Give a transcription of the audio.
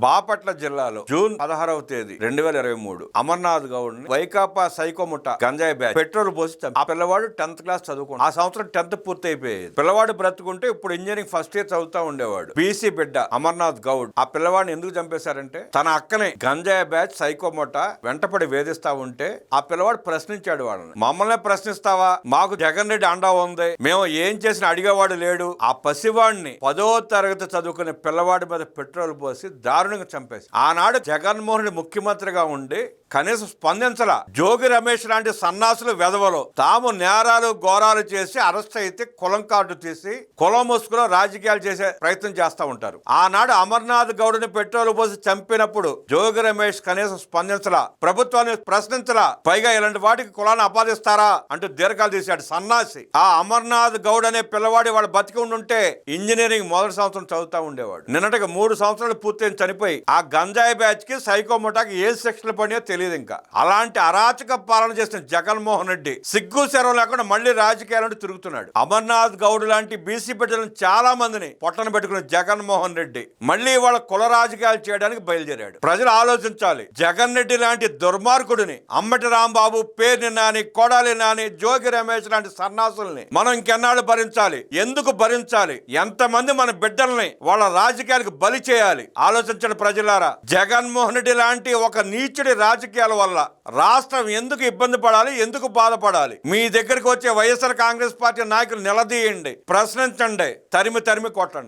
బాపట్ల జిల్లాలో జూన్ 16వ తేదీ 2023 అమర్నాథ్ గౌడ్ వైకాపా సైకోముఠ గంజాయి బ్యాచ్ పెట్రోల్ పోసి ఆ పిల్లవాడు 10th క్లాస్ చదువుకున్నాడు. ఆ సంవత్సరం 10th పూర్తి అయిపోయేది. పిల్లవాడు బ్రతుకుంటే ఇప్పుడు ఇంజనీరింగ్ ఫస్ట్ ఇయర్ చదువుతా ఉండేవాడు. బీసీ బిడ్డ అమర్నాథ్ గౌడ్. ఆ పిల్లవాడిని ఎందుకు చంపేశారంటే తన అక్కనే గంజాయి బ్యాచ్ సైకోముఠ వెంటపడి వేధిస్తా ఉంటే ఆ పిల్లవాడు ప్రశ్నించాడు వాళ్ళని. మమ్మల్ని ప్రశ్నిస్తావా, మాకు జగన్ రెడ్డి అండా ఉంది, మేము ఏం చేసినా అడిగేవాడు లేడు. ఆ పసివాడిని 10వ తరగతి చదువుకునే పిల్లవాడి మీద పెట్రోల్ పోసి దారుణంగా చంపేసి ఆనాడు జగన్మోహన్ రెడ్డి ముఖ్యమంత్రిగా ఉండి కనీసం స్పందించలా. జోగి రమేష్ లాంటి సన్నాసులు వెధవలు తాము నేరాలు ఘోరాలు చేసి అరెస్ట్ అయితే కులం కార్డు తీసి కులం ముసుగులో రాజకీయాలు చేసే ప్రయత్నం చేస్తూ ఉంటారు. ఆనాడు అమర్నాథ్ గౌడ్ని పెట్రోల్ పోసి చంపినప్పుడు జోగి రమేష్ కనీసం స్పందించలా, ప్రభుత్వాన్ని ప్రశ్నించలా. పైగా ఇలాంటి వాటికి కులాన్ని ఆపాదిస్తారా అంటూ దీర్ఘాలు తీశాడు సన్నాసి. ఆ అమర్నాథ్ గౌడ్ అనే పిల్లవాడి వాడు బతికి ఉండుంటే ఇంజనీరింగ్ మొదటి సంవత్సరం చదువుతా ఉండేవాడు. నిన్నటికి 3 సంవత్సరాలు పూర్తయిన చనిపోయి ఆ గంజాయి బ్యాచ్ కి సైకోముఠాకి ఏ శిక్షలు పడినా తెలియదు. ఇంకా అలాంటి అరాచక పాలన చేసిన జగన్మోహన్ రెడ్డి సిగ్గు శరం లేకుండా మళ్ళీ రాజకీయాలను తిరుగుతున్నాడు. అమర్నాథ్ గౌడ్ లాంటి బీసీ బిడ్డలను చాలా మందిని పొట్టన పెట్టుకున్న జగన్మోహన్ రెడ్డి మళ్ళీ వాళ్ళ కుల రాజకీయాలు చేయడానికి బయలుదేరాడు. ప్రజలు ఆలోచించాలి. జగన్ రెడ్డి లాంటి దుర్మార్గుడిని, అమ్మటి రాంబాబు, పేర్ని నాని, కొడాలి నాని, జోగి రమేష్ లాంటి సన్నాసుల్ని మనం ఇంకెన్నాళ్ళు భరించాలి? ఎందుకు భరించాలి? ఎంతమంది మన బిడ్డల్ని వాళ్ళ రాజకీయాలకు బలి చేయాలి? ఆలోచించండి ప్రజలారా. జగన్మోహన్ రెడ్డి లాంటి ఒక నీచుడి రాజకీయాల వల్ల రాష్ట్రం ఎందుకు ఇబ్బంది పడాలి, ఎందుకు బాధపడాలి? మీ దగ్గరికి వచ్చే వైఎస్ఆర్ కాంగ్రెస్ పార్టీ నాయకులు నిలదీయండి, ప్రశ్నించండి, తరిమి కొట్టండి.